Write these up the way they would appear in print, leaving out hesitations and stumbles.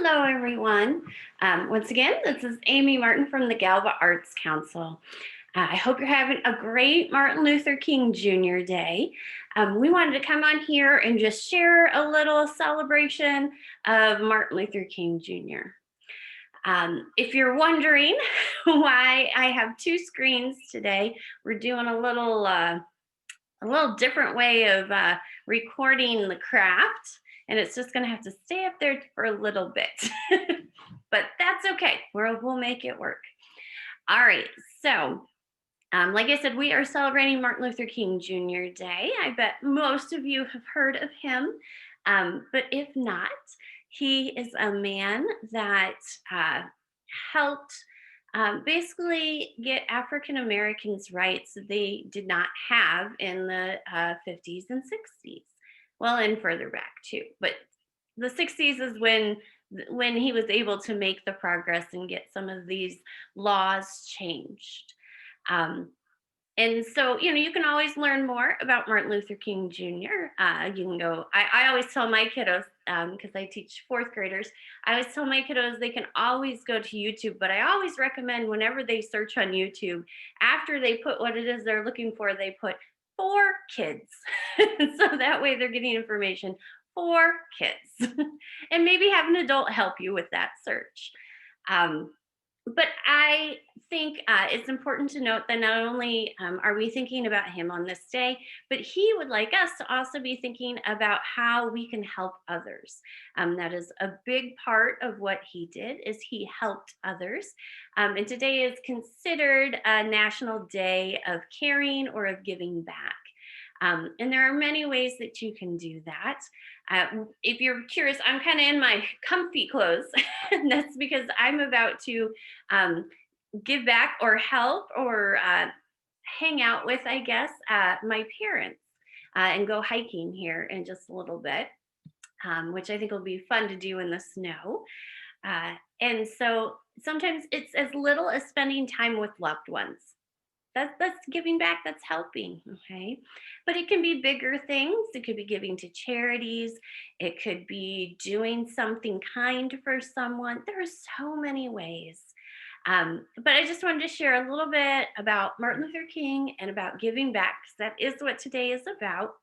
Hello, everyone. Once again, this is Amy Martin from the Galva Arts Council. I hope you're having a great Martin Luther King Jr. Day. We wanted to come on here and just share a little celebration of Martin Luther King Jr. If you're wondering why I have two screens today, we're doing a little different way of recording the craft. And it's just gonna have to stay up there for a little bit, but that's okay, we'll make it work. All right, so like I said, we are celebrating Martin Luther King Jr. Day. I bet most of you have heard of him, but if not, he is a man that helped basically get African Americans rights that they did not have in the 50s and 60s. Well, and further back too, but the 60s is when he was able to make the progress and get some of these laws changed. And so, you can always learn more about Martin Luther King Jr. You can go, I always tell my kiddos, because I teach fourth graders, I always tell my kiddos they can always go to YouTube, but I always recommend whenever they search on YouTube, after they put what it is they're looking for, they put for kids. So that way they're getting information for kids. And maybe have an adult help you with that search. But I think it's important to note that not only are we thinking about him on this day, but he would like us to also be thinking about how we can help others. That is a big part of what he did, is he helped others. And today is considered a National Day of Caring or of Giving Back. And there are many ways that you can do that. If you're curious, I'm kind of in my comfy clothes, and that's because I'm about to give back or help or hang out with, I guess, my parents and go hiking here in just a little bit, which I think will be fun to do in the snow. And so sometimes it's as little as spending time with loved ones. That's giving back, that's helping, okay? But it can be bigger things. It could be giving to charities. It could be doing something kind for someone. There are so many ways. But I just wanted to share a little bit about Martin Luther King and about giving back, because that is what today is about.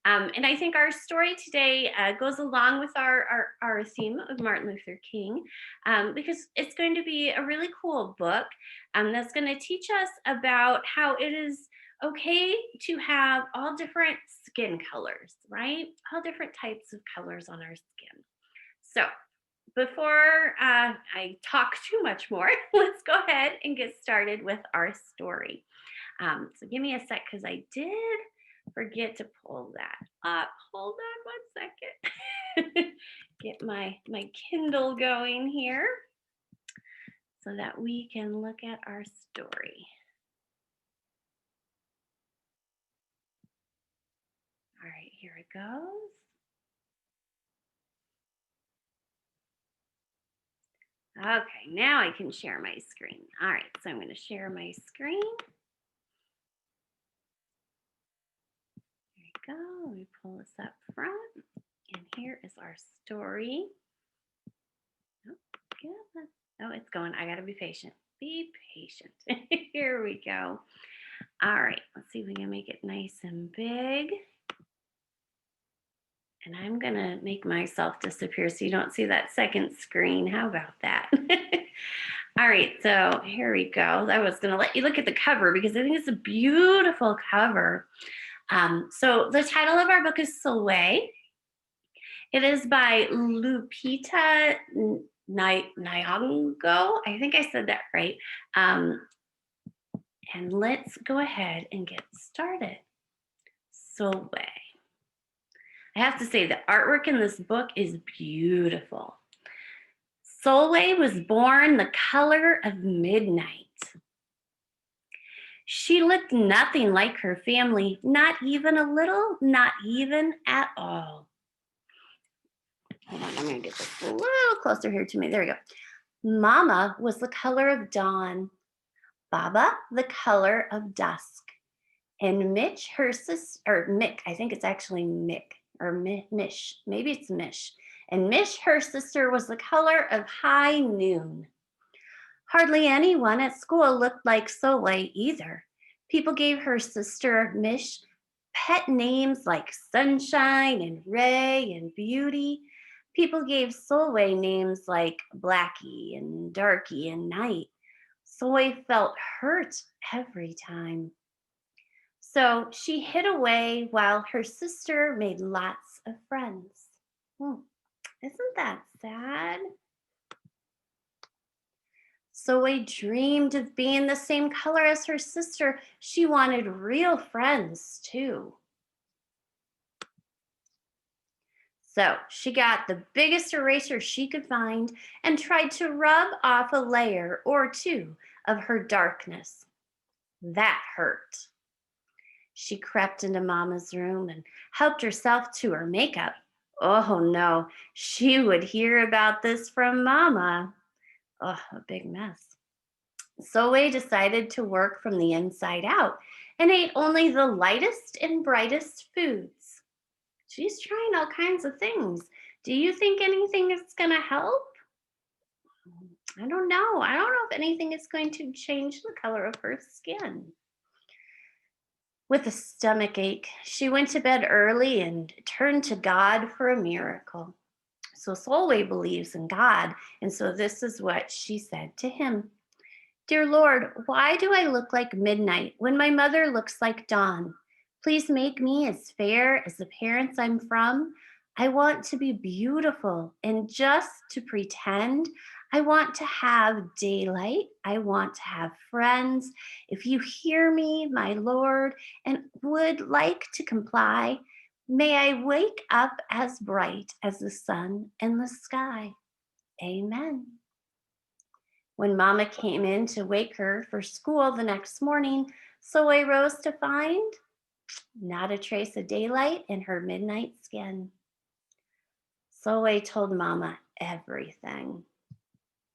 And I think our story today goes along with our theme of Martin Luther King, because it's going to be a really cool book that's going to teach us about how it is okay to have all different skin colors, right? All different types of colors on our skin. So before I talk too much more, let's go ahead and get started with our story. So give me a sec, because I did forget to pull that up. Hold on 1 second. Get my Kindle going here so that we can look at our story. All right, here it goes. Okay, now I can share my screen. All right, so I'm going to share my screen. Go. Let me pull this up front, and here is our story. Oh, it's going. I gotta be patient. Be patient. Here we go. All right, let's see if we can make it nice and big. And I'm gonna make myself disappear so you don't see that second screen. How about that? All right, so here we go. I was gonna let you look at the cover because I think it's a beautiful cover. So the title of our book is Soleil. It is by Lupita Nyong'o. I think I said that right. And let's go ahead and get started. Soleil. I have to say the artwork in this book is beautiful. Soleil was born the color of midnight. She looked nothing like her family, not even a little, not even at all. Hold on, I'm gonna get this a little closer here to me. There we go. Mama was the color of dawn, Baba the color of dusk, and Mitch, her sister, or Mick, I think it's actually Mick, or Mish, maybe it's Mish, and Mish, her sister, was the color of high noon. Hardly anyone at school looked like Soleil either. People gave her sister Mish pet names like Sunshine and Ray and Beauty. People gave Soleil names like Blackie and Darky and Night. Soleil felt hurt every time. So she hid away while her sister made lots of friends. Hmm, isn't that sad? Zoe dreamed of being the same color as her sister. She wanted real friends too. So she got the biggest eraser she could find and tried to rub off a layer or two of her darkness. That hurt. She crept into Mama's room and helped herself to her makeup. Oh no, she would hear about this from Mama. Oh, a big mess. Zoe decided to work from the inside out and ate only the lightest and brightest foods. She's trying all kinds of things. Do you think anything is going to help? I don't know. I don't know if anything is going to change the color of her skin. With a stomach ache, she went to bed early and turned to God for a miracle. So Solway believes in God, and so this is what she said to him. Dear Lord, why do I look like midnight when my mother looks like dawn? Please make me as fair as the parents I'm from. I want to be beautiful, and just to pretend, I want to have daylight. I want to have friends. If you hear me, my Lord, and would like to comply, may I wake up as bright as the sun in the sky. Amen. When Mama came in to wake her for school the next morning, Soleil rose to find not a trace of daylight in her midnight skin. Soleil told Mama everything.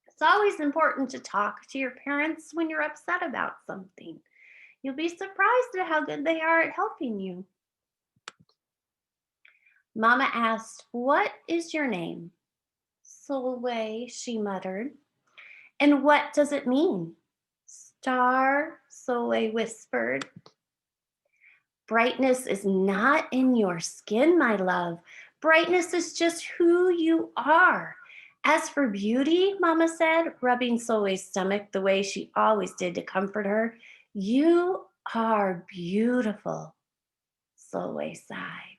It's always important to talk to your parents when you're upset about something. You'll be surprised at how good they are at helping you. Mama asked, "What is your name?" Soleil, she muttered. "And what does it mean?" Star, Soleil whispered. Brightness is not in your skin, my love. Brightness is just who you are. As for beauty, Mama said, rubbing Soleil's stomach the way she always did to comfort her, you are beautiful. Soleil sighed.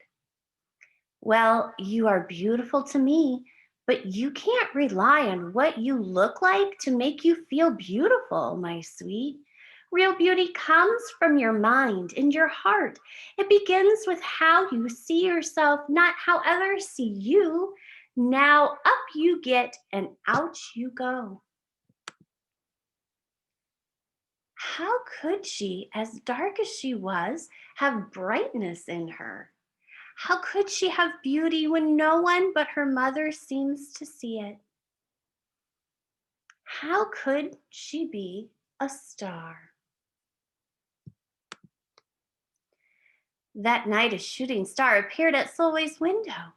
Well, you are beautiful to me, but you can't rely on what you look like to make you feel beautiful, my sweet. Real beauty comes from your mind and your heart. It begins with how you see yourself, not how others see you. Now up you get and out you go. How could she, as dark as she was, have brightness in her? How could she have beauty when no one but her mother seems to see it? How could she be a star? That night, a shooting star appeared at Solway's window.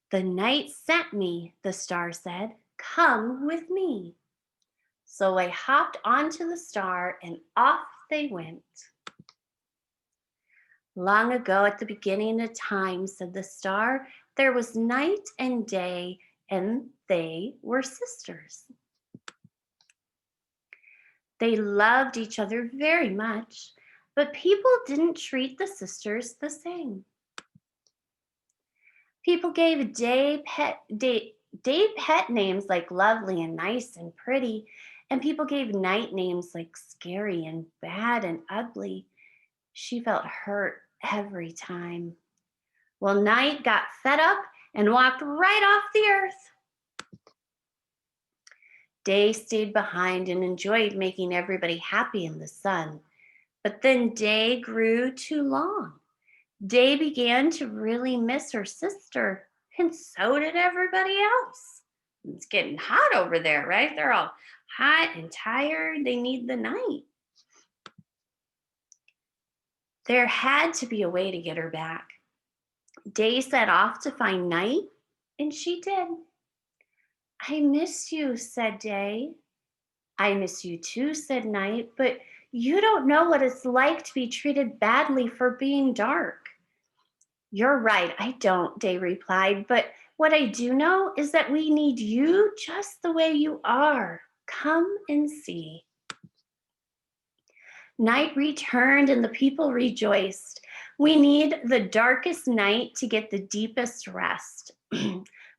The night sent me, the star said. Come with me. Solway hopped onto the star and off they went. Long ago, at the beginning of time, said the star, there was night and day, and they were sisters. They loved each other very much, but people didn't treat the sisters the same. People gave day pet names like lovely and nice and pretty, and people gave night names like scary and bad and ugly. She felt hurt every time. Well, Night got fed up and walked right off the earth. Day stayed behind and enjoyed making everybody happy in the sun. But then Day grew too long. Day began to really miss her sister, and so did everybody else. It's getting hot over there, right? They're all hot and tired. They need the night. There had to be a way to get her back. Day set off to find Night, And she did. I miss you, said Day. I miss you too, said Night, but you don't know what it's like to be treated badly for being dark. You're right, I don't, Day replied, but what I do know is that we need you just the way you are. Come and see. Night returned and the people rejoiced. We need the darkest night to get the deepest rest.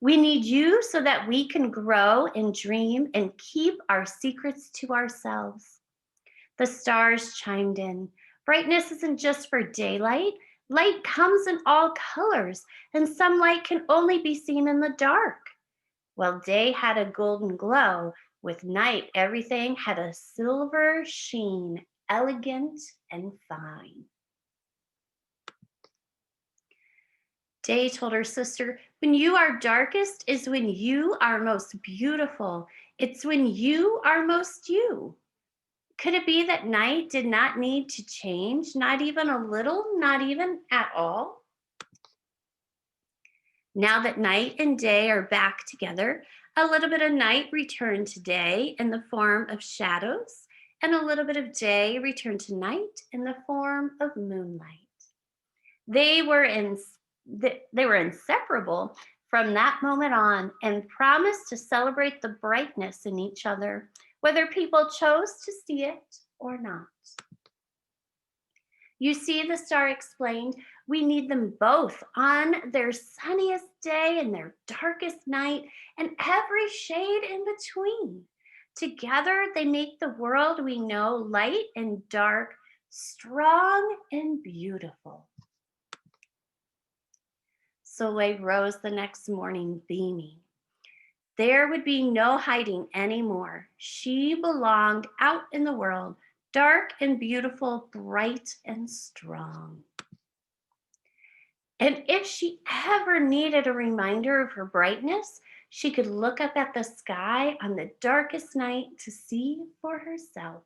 We need you so that we can grow and dream and keep our secrets to ourselves. The stars chimed in. Brightness isn't just for daylight. Light comes in all colors, and some light can only be seen in the dark. Well, day had a golden glow. With night, everything had a silver sheen, elegant and fine. Day told her sister, when you are darkest is when you are most beautiful. It's when you are most you. Could it be that night did not need to change, not even a little, not even at all? Now that night and day are back together, a little bit of night returned to day in the form of shadows, and a little bit of day returned to night in the form of moonlight. They were in, they were inseparable from that moment on and promised to celebrate the brightness in each other, whether people chose to see it or not. You see, the star explained, we need them both on their sunniest day and their darkest night, and every shade in between. Together, they make the world we know light and dark, strong and beautiful. Soleil rose the next morning beaming. There would be no hiding anymore. She belonged out in the world, dark and beautiful, bright and strong. And if she ever needed a reminder of her brightness, she could look up at the sky on the darkest night to see for herself.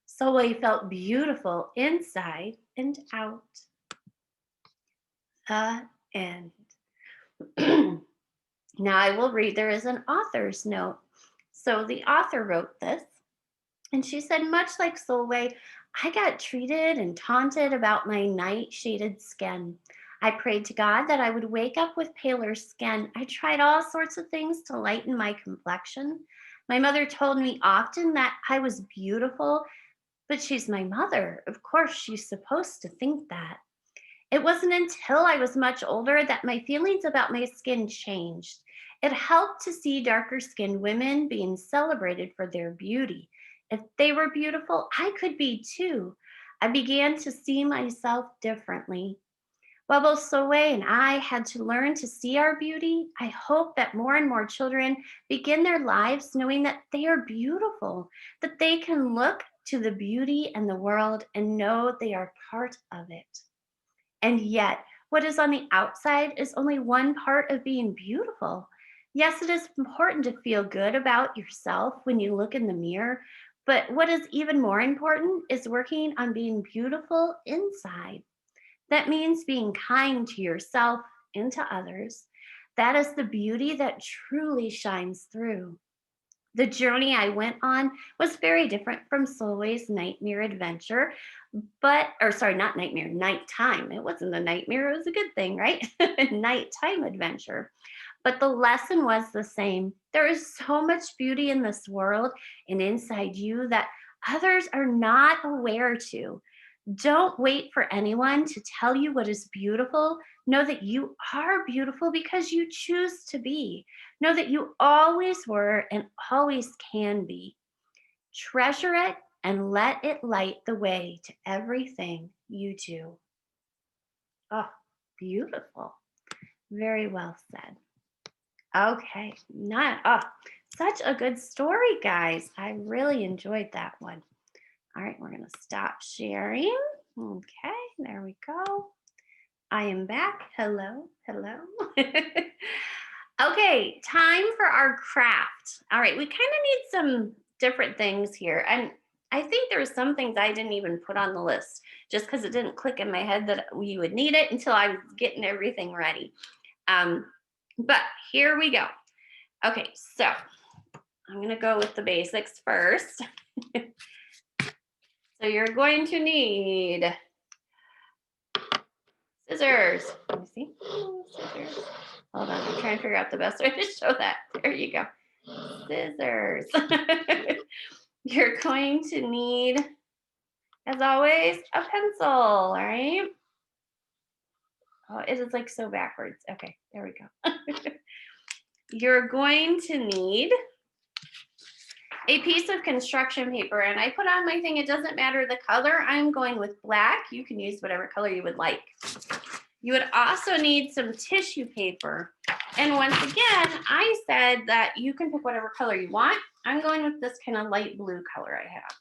Soleil felt beautiful inside and out. The end. Now I will read, there is an author's note. So the author wrote this, and she said, much like Solway, I got treated and taunted about my night-shaded skin. I prayed to God that I would wake up with paler skin. I tried all sorts of things to lighten my complexion. My mother told me often that I was beautiful, but she's my mother. Of course, she's supposed to think that. It wasn't until I was much older that my feelings about my skin changed. It helped to see darker skinned women being celebrated for their beauty. If they were beautiful, I could be too. I began to see myself differently. While both Soleil and I had to learn to see our beauty, I hope that more and more children begin their lives knowing that they are beautiful, that they can look to the beauty in the world and know they are part of it. And yet, what is on the outside is only one part of being beautiful. Yes, it is important to feel good about yourself when you look in the mirror, but what is even more important is working on being beautiful inside. That means being kind to yourself and to others. That is the beauty that truly shines through. The journey I went on was very different from Solway's nightmare adventure, not nightmare, nighttime. It wasn't a nightmare, it was a good thing, right? Nighttime adventure. But the lesson was the same. There is so much beauty in this world and inside you that others are not aware to. Don't wait for anyone to tell you what is beautiful. Know that you are beautiful because you choose to be. Know that you always were and always can be. Treasure it and let it light the way to everything you do. Oh, beautiful. Very well said. Okay, such a good story, guys. I really enjoyed that one. All right, we're going to stop sharing. Okay, there we go. I am back. Hello, hello. Okay, time for our craft. All right, we kind of need some different things here. And I think there are some things I didn't even put on the list just because it didn't click in my head that we would need it until I was getting everything ready. But here we go. Okay, so I'm gonna go with the basics first. So you're going to need scissors. Let me see. Scissors. Hold on, I'm trying to figure out the best way to show that. There you go. Scissors. You're going to need, as always, a pencil, all right? Oh, it is like so backwards. Okay, there we go. You're going to need a piece of construction paper, and I put on my thing, it doesn't matter the color. I'm going with black. You can use whatever color you would like. You would also need some tissue paper. And once again, I said that you can pick whatever color you want. I'm going with this kind of light blue color I have.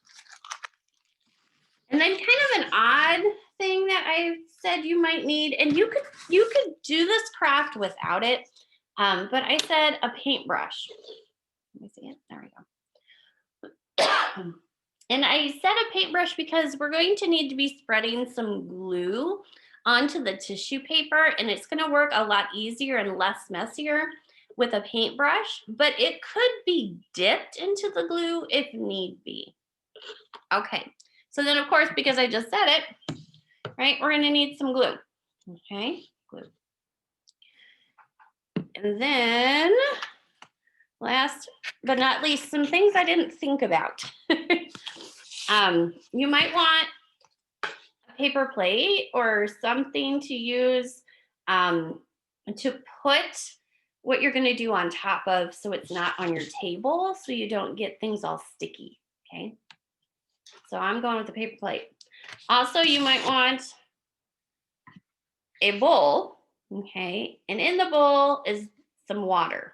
And then kind of an odd thing that I said you might need, and you could do this craft without it, but I said a paintbrush. Let me see it. There we go. And I said a paintbrush because we're going to need to be spreading some glue onto the tissue paper, and it's going to work a lot easier and less messier with a paintbrush, but it could be dipped into the glue if need be. Okay, so then of course, because I just said it, right, we're going to need some glue. Okay, glue. And then last but not least, some things I didn't think about. You might want a paper plate or something to use to put what you're going to do on top of, so it's not on your table, so you don't get things all sticky. Okay, so I'm going with the paper plate. Also, you might want a bowl. Okay, and in the bowl is some water.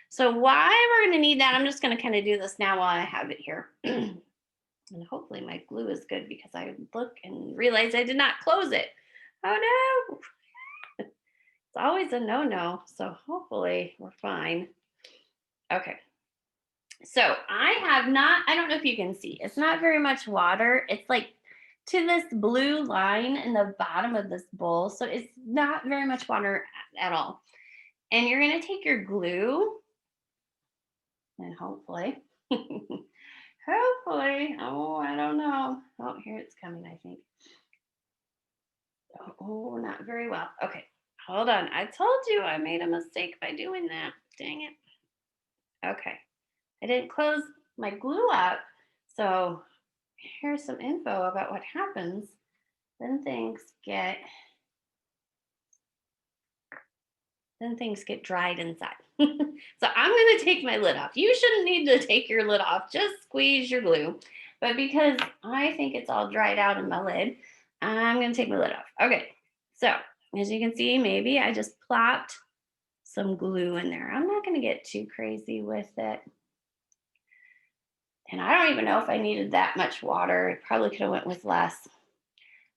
So why we're going to need that, I'm just going to kind of do this now while I have it here. And hopefully my glue is good, because I look and realize I did not close it. Oh no. It's always a no-no. So hopefully we're fine. Okay. So I don't know if you can see, it's not very much water. It's like to this blue line in the bottom of this bowl. So it's not very much water at all. And you're going to take your glue and hopefully, oh, I don't know. Oh, here it's coming, I think. Oh, not very well. Okay, hold on. I told you I made a mistake by doing that. Dang it. Okay, I didn't close my glue up. So here's some info about what happens when things get dried inside. So I'm going to take my lid off. You shouldn't need to take your lid off. Just squeeze your glue. But because I think it's all dried out in my lid, I'm going to take my lid off. Okay, so as you can see, maybe I just plopped some glue in there. I'm not going to get too crazy with it. And I don't even know if I needed that much water. It probably could have went with less.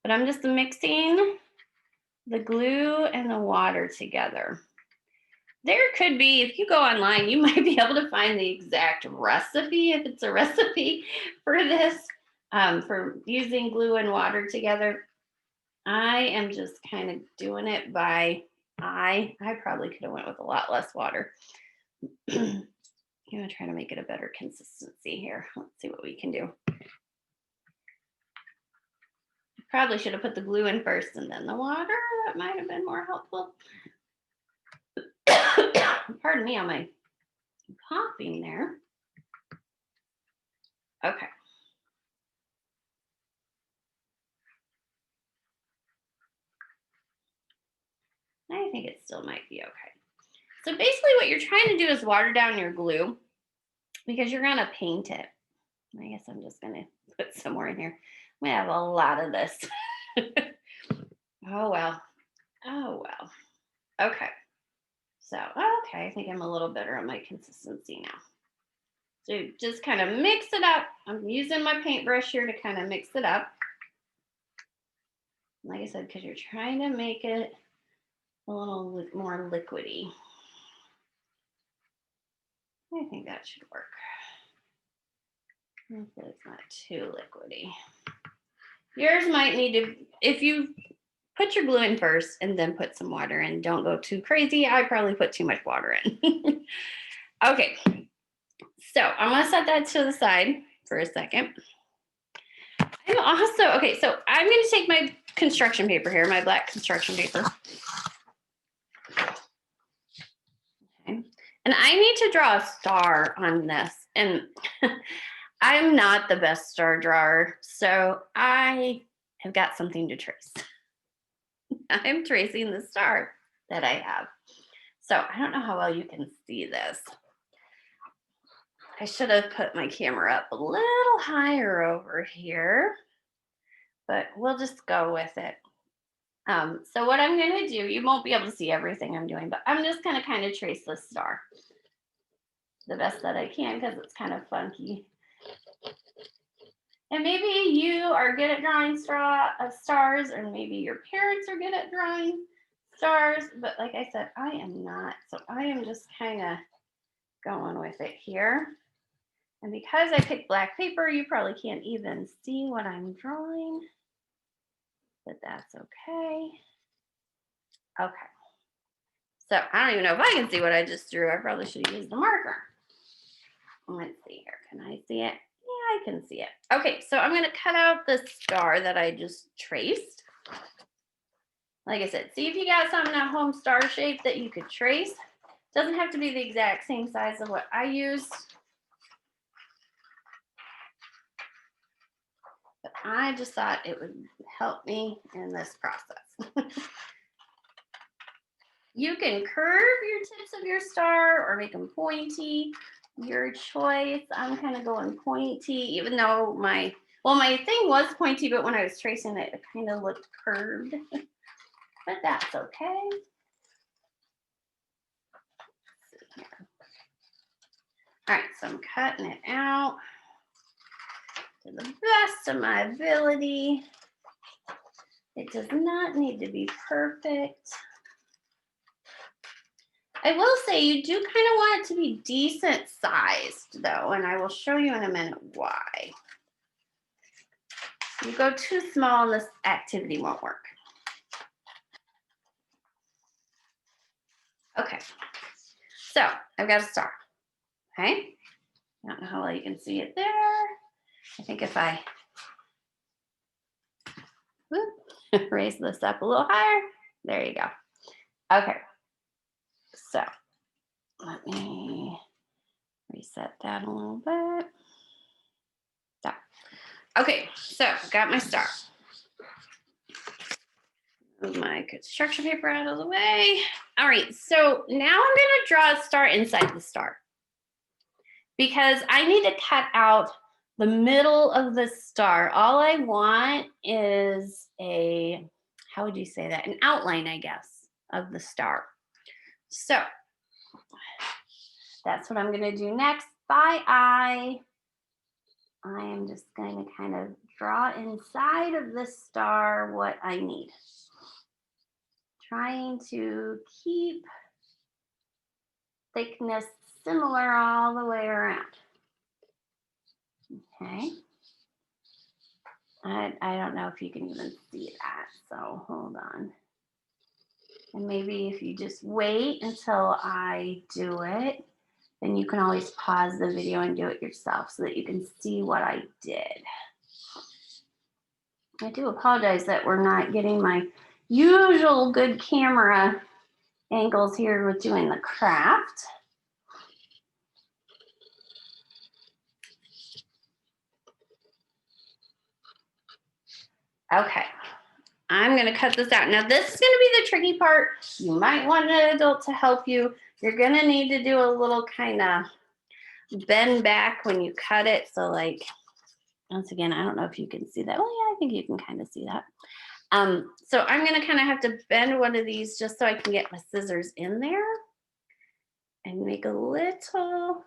But I'm just mixing the glue and the water together. There could be, if you go online, you might be able to find the exact recipe, if it's a recipe for this, for using glue and water together. I am just kind of doing it by eye. I probably could have went with a lot less water. I'm gonna try to make it a better consistency here. Let's see what we can do. Probably should have put the glue in first and then the water. That might have been more helpful. Pardon me on my coughing there. Okay. I think it still might be okay. So basically what you're trying to do is water down your glue, because you're gonna paint it. I guess I'm just gonna put some more in here. I'm gonna have a lot of this. Oh well. Oh well. Okay. So, okay, I think I'm a little better on my consistency now. So just kind of mix it up. I'm using my paintbrush here to kind of mix it up. Like I said, because you're trying to make it a little more liquidy. I think that should work. Hopefully it's not too liquidy. Yours might need to, if you put your glue in first and then put some water in. Don't go too crazy. I probably put too much water in. Okay, so I'm gonna set that to the side for a second. I'm also, okay, so I'm gonna take my construction paper here, my black construction paper. Okay. And I need to draw a star on this. And I'm not the best star drawer, so I have got something to trace. I'm tracing the star that I have. So I don't know how well you can see this. I should have put my camera up a little higher over here, but we'll just go with it. So what I'm going to do, you won't be able to see everything I'm doing, but I'm just going to kind of trace this star the best that I can because it's kind of funky. And maybe you are good at drawing stars, or maybe your parents are good at drawing stars, but like I said, I am not. So I am just kind of going with it here. And because I picked black paper, you probably can't even see what I'm drawing, but that's okay. Okay. So I don't even know if I can see what I just drew. I probably should have used the marker. Let's see here. Can I see it? Yeah, I can see it. Okay, so I'm going to cut out the star that I just traced. Like I said, see if you got something at home star shape that you could trace. Doesn't have to be the exact same size of what I used. But I just thought it would help me in this process. You can curve your tips of your star or make them pointy. Your choice. I'm kind of going pointy, even though my thing was pointy, but when I was tracing it, it kind of looked curved. But that's okay. Let's see here. All right, so I'm cutting it out to the best of my ability. It does not need to be perfect. I will say you do kind of want it to be decent sized though, and I will show you in a minute why. You go too small and this activity won't work. Okay, so I've got a star, okay? I don't know how well you can see it there. I think if I raise this up a little higher, there you go. Okay, so let me reset that a little bit. So, okay, so got my star. Move my construction paper out of the way. All right, so now I'm gonna draw a star inside the star because I need to cut out the middle of the star. All I want is a, how would you say that? An outline, I guess, of the star. So that's what I'm gonna do next. By eye, I am just going to kind of draw inside of this star what I need. Trying to keep thickness similar all the way around. Okay. I don't know if you can even see that, so hold on. And maybe if you just wait until I do it, then you can always pause the video and do it yourself so that you can see what I did. I do apologize that we're not getting my usual good camera angles here with doing the craft. Okay, I'm gonna cut this out. Now this is gonna be the tricky part. You might want an adult to help you. You're gonna need to do a little kind of bend back when you cut it. So like, once again, I don't know if you can see that. Oh yeah, I think you can kind of see that. So I'm gonna kind of have to bend one of these just so I can get my scissors in there and make a little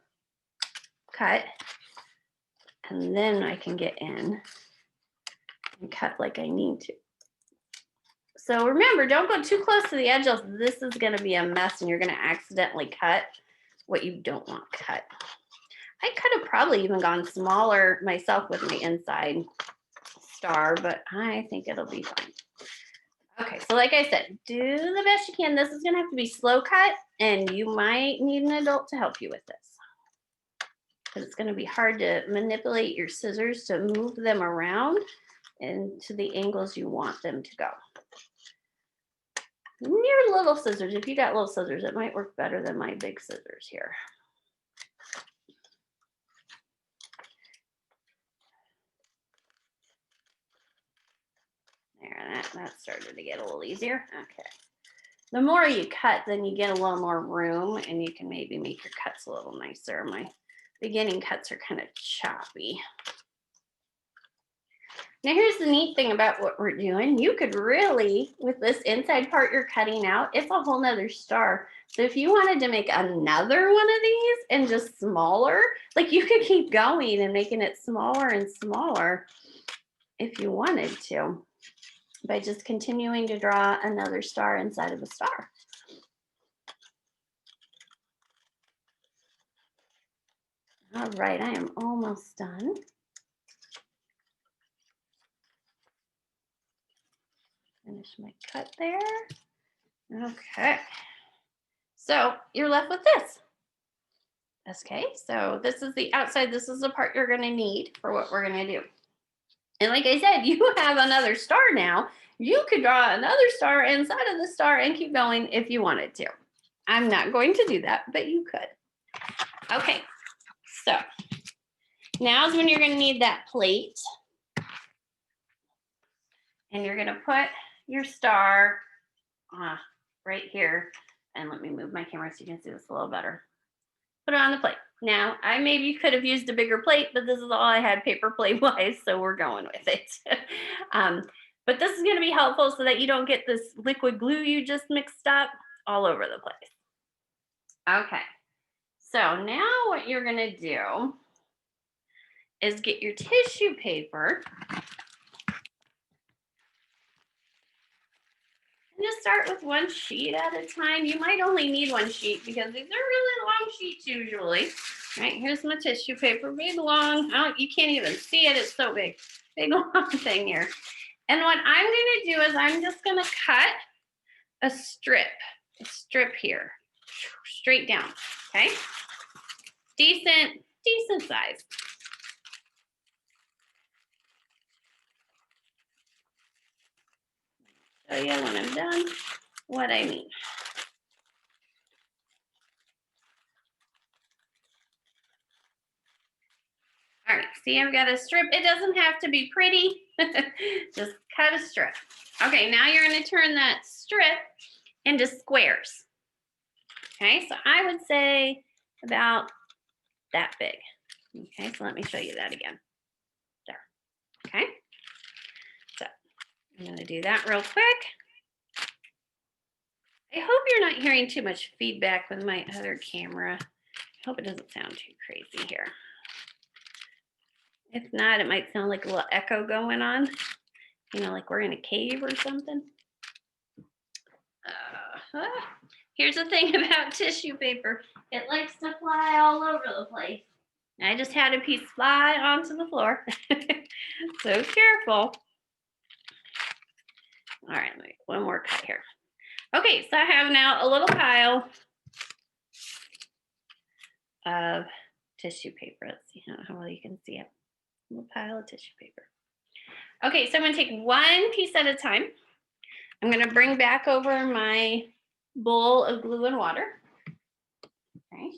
cut. And then I can get in and cut like I need to. So remember, don't go too close to the edge, else this is gonna be a mess and you're gonna accidentally cut what you don't want cut. I could have probably even gone smaller myself with my inside star, but I think it'll be fine. Okay, so like I said, do the best you can. This is gonna have to be slow cut, and you might need an adult to help you with this. Because it's gonna be hard to manipulate your scissors to move them around and to the angles you want them to go. Your little scissors, if you got little scissors, it might work better than my big scissors here. There, that started to get a little easier. Okay. The more you cut, then you get a little more room and you can maybe make your cuts a little nicer. My beginning cuts are kind of choppy. Now here's the neat thing about what we're doing. You could really, with this inside part you're cutting out, it's a whole nother star. So if you wanted to make another one of these and just smaller, like you could keep going and making it smaller and smaller if you wanted to, by just continuing to draw another star inside of a star. All right, I am almost done. Finish my cut there. Okay. So you're left with this. Okay, so this is the outside. This is the part you're gonna need for what we're gonna do. And like I said, you have another star now. You could draw another star inside of the star and keep going if you wanted to. I'm not going to do that, but you could. Okay, so now's when you're gonna need that plate. And you're gonna put your star right here. And let me move my camera so you can see this a little better. Put it on the plate. Now, I maybe could have used a bigger plate, but this is all I had paper plate wise, so we're going with it. But this is going to be helpful so that you don't get this liquid glue you just mixed up all over the place. Okay, so now what you're going to do is get your tissue paper and just start with one sheet at a time. You might only need one sheet because these are really long sheets usually. All right, here's my tissue paper, big long. Oh, you can't even see it, it's so big. Big long thing here. And what I'm gonna do is I'm just gonna cut a strip here, straight down, okay? Decent size. Show you when I'm done what I mean. All right, see, I've got a strip. It doesn't have to be pretty. Just cut a strip. Okay, now you're going to turn that strip into squares. Okay, so I would say about that big. Okay, so let me show you that again. There. Okay, so I'm going to do that real quick. I hope you're not hearing too much feedback with my other camera. I hope it doesn't sound too crazy here. If not, it might sound like a little echo going on, you know, like we're in a cave or something. Here's the thing about tissue paper. It likes to fly all over the place. I just had a piece fly onto the floor. So careful. All right, let me one more cut here. Okay, so I have now a little pile of tissue paper. Let's see how well you can see it. A little pile of tissue paper. Okay, so I'm gonna take one piece at a time. I'm gonna bring back over my bowl of glue and water. Okay,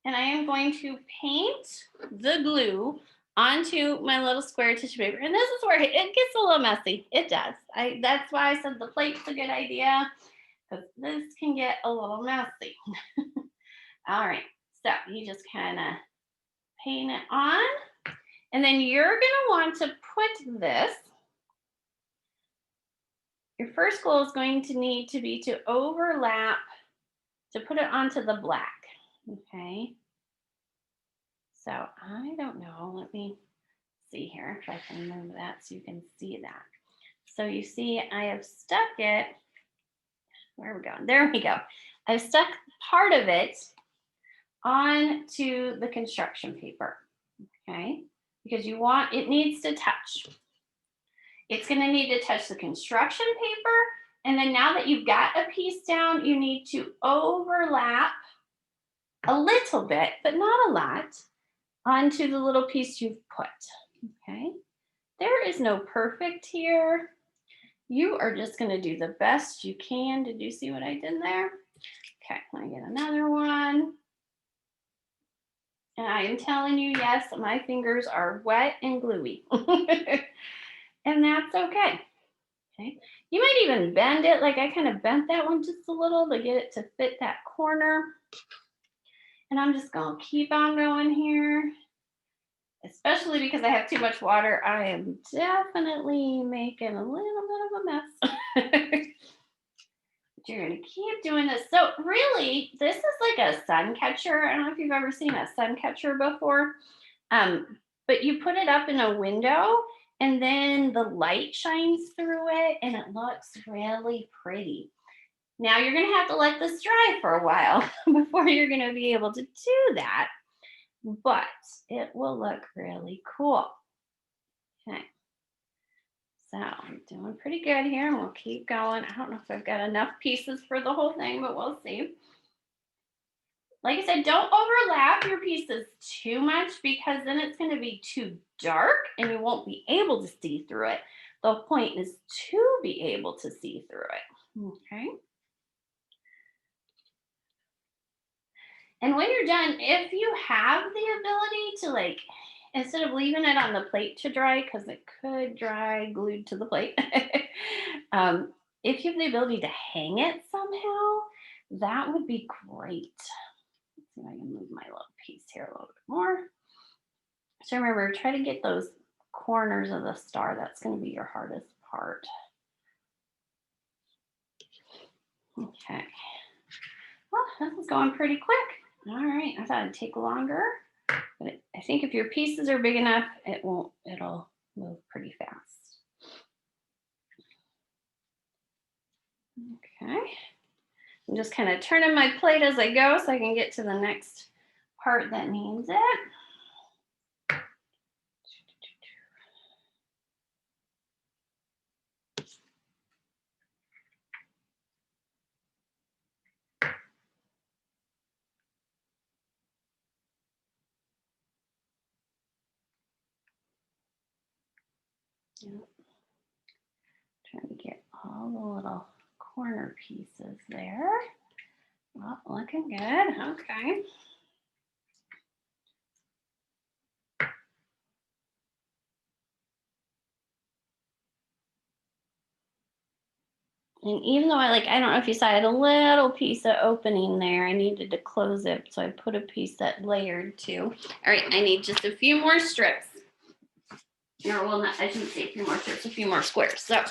and I am going to paint the glue onto my little square tissue paper. And this is where it gets a little messy. It does. That's why I said the plate's a good idea, because this can get a little messy. All right, so you just kind of paint it on. And then you're going to want to put this. Your first goal is going to need to be to overlap, to put it onto the black. Okay. So I don't know. Let me see here if I can move that so you can see that. So you see, I have stuck it. Where are we going? There we go. I've stuck part of it onto the construction paper. Okay. Because you want, it needs to touch. It's going to need to touch the construction paper. And then now that you've got a piece down, you need to overlap a little bit, but not a lot, onto the little piece you've put. Okay. There is no perfect here. You are just going to do the best you can. Did you see what I did there? Okay, let me get another one. And I am telling you, yes, my fingers are wet and gluey. And that's okay. Okay. You might even bend it. Like I kind of bent that one just a little to get it to fit that corner. And I'm just going to keep on going here. Especially because I have too much water, I am definitely making a little bit of a mess. But you're going to keep doing this. So really, this is like a sun catcher. I don't know if you've ever seen a sun catcher before, but you put it up in a window and then the light shines through it and it looks really pretty. Now you're going to have to let this dry for a while before you're going to be able to do that, but it will look really cool. Okay. So I'm doing pretty good here and we'll keep going. I don't know if I've got enough pieces for the whole thing, but we'll see. Like I said, don't overlap your pieces too much because then it's going to be too dark and you won't be able to see through it. The point is to be able to see through it. Okay. And when you're done, if you have the ability to like, instead of leaving it on the plate to dry, because it could dry glued to the plate, if you have the ability to hang it somehow, that would be great. Let's see if I can move my little piece here a little bit more. So remember, try to get those corners of the star. That's going to be your hardest part. Okay. Well, this is going pretty quick. All right, I thought it'd take longer, but I think if your pieces are big enough, it'll move pretty fast. Okay. I'm just kind of turning my plate as I go so I can get to the next part that needs it. Yep. Trying to get all the little corner pieces there. Well, looking good. Okay. And even though I don't know if you saw, I had a little piece of opening there. I needed to close it, so I put a piece that layered too. All right, I need just a few more strips. Or well, not, I shouldn't say a few more strips, a few more squares. So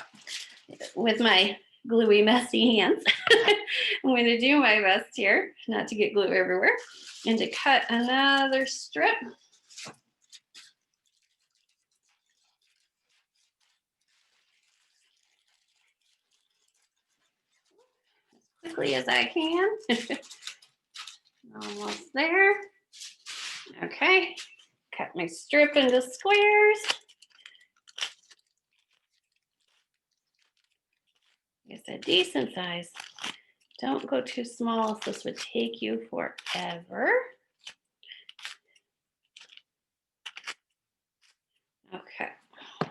with my gluey, messy hands, I'm going to do my best here not to get glue everywhere and to cut another strip. As quickly as I can. Almost there. Okay, cut my strip into squares. It's a decent size. Don't go too small, so this would take you forever. Okay,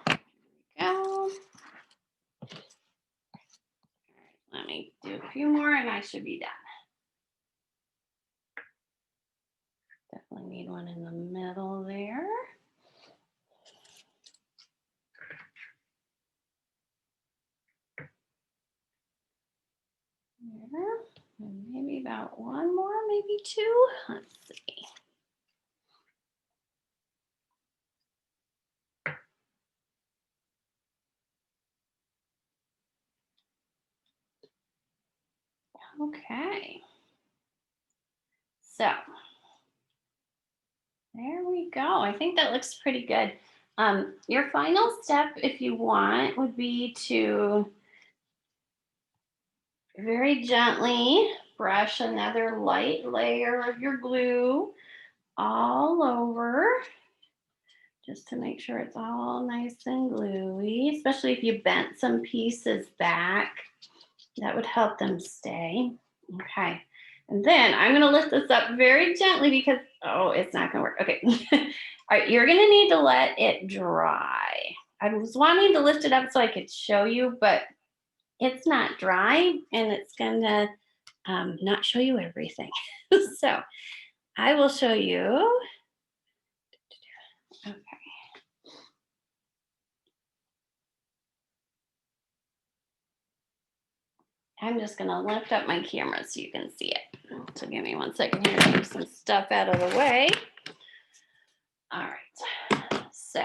here we go. All right, let me do a few more and I should be done. Definitely need one in the middle there. There. And maybe about one more, maybe two. Let's see. Okay. So there we go. I think that looks pretty good. Your final step, if you want, would be to very gently brush another light layer of your glue all over, just to make sure it's all nice and gluey, especially if you bent some pieces back. That would help them stay. Okay. And then I'm going to lift this up very gently because, oh, it's not going to work. Okay. All right. You're going to need to let it dry. I was wanting to lift it up so I could show you, but it's not dry and it's going to not show you everything. So I will show you. Okay. I'm just going to lift up my camera so you can see it. So give me 1 second here to move some stuff out of the way. All right. So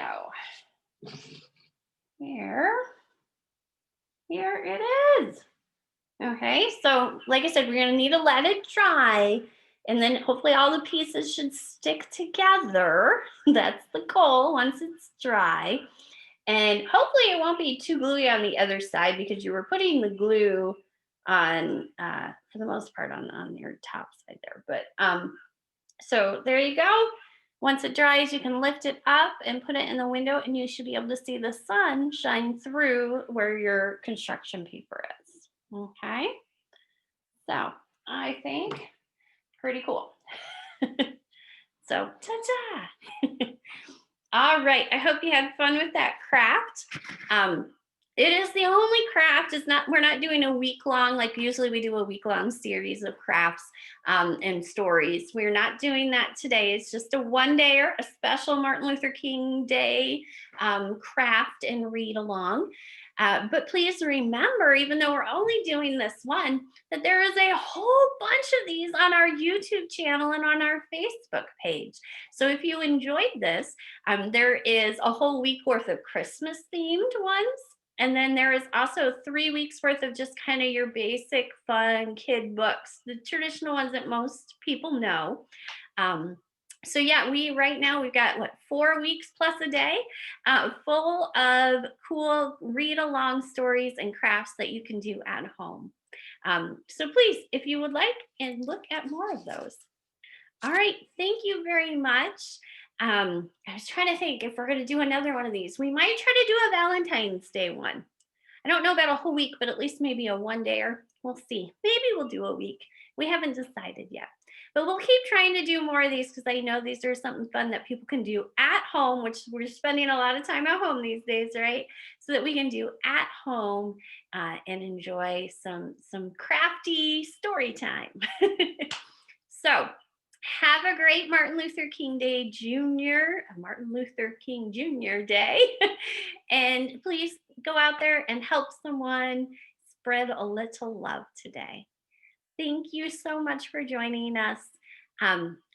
here it is. Okay. So like I said, we're going to need to let it dry. And then hopefully all the pieces should stick together. That's the goal once it's dry. And hopefully it won't be too gluey on the other side because you were putting the glue on, for the most part, on your top side there. But so there you go. Once it dries, you can lift it up and put it in the window and you should be able to see the sun shine through where your construction paper is. Okay. So I think pretty cool. So ta-ta. All right. I hope you had fun with that craft. It is the only craft. We're not doing a week long, like usually we do a week long series of crafts and stories. We're not doing that today. It's just a one day or a special Martin Luther King Day craft and read along. But please remember, even though we're only doing this one, that there is a whole bunch of these on our YouTube channel and on our Facebook page. So if you enjoyed this, there is a whole week worth of Christmas themed ones. And then there is also 3 weeks worth of just kind of your basic fun kid books, the traditional ones that most people know. So yeah, right now we've got 4 weeks plus a day full of cool read along stories and crafts that you can do at home. So please, if you would like, and look at more of those. All right, thank you very much. I was trying to think if we're going to do another one of these. We might try to do a Valentine's Day one. I don't know about a whole week, but at least maybe a one day. We'll see. Maybe we'll do a week. We haven't decided yet. But we'll keep trying to do more of these because I know these are something fun that people can do at home, which we're spending a lot of time at home these days, right? So that we can do at home and enjoy some crafty story time. So have a great Martin Luther King Day Martin Luther King Jr. Day. And please go out there and help someone, spread a little love today. Thank you so much for joining us.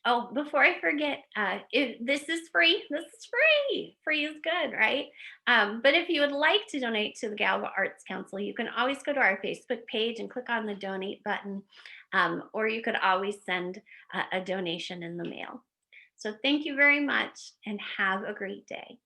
Oh, before I forget, this is free. This is free. Free is good, right? But if you would like to donate to the Galva Arts Council, you can always go to our Facebook page and click on the donate button, or you could always send a donation in the mail. So thank you very much and have a great day.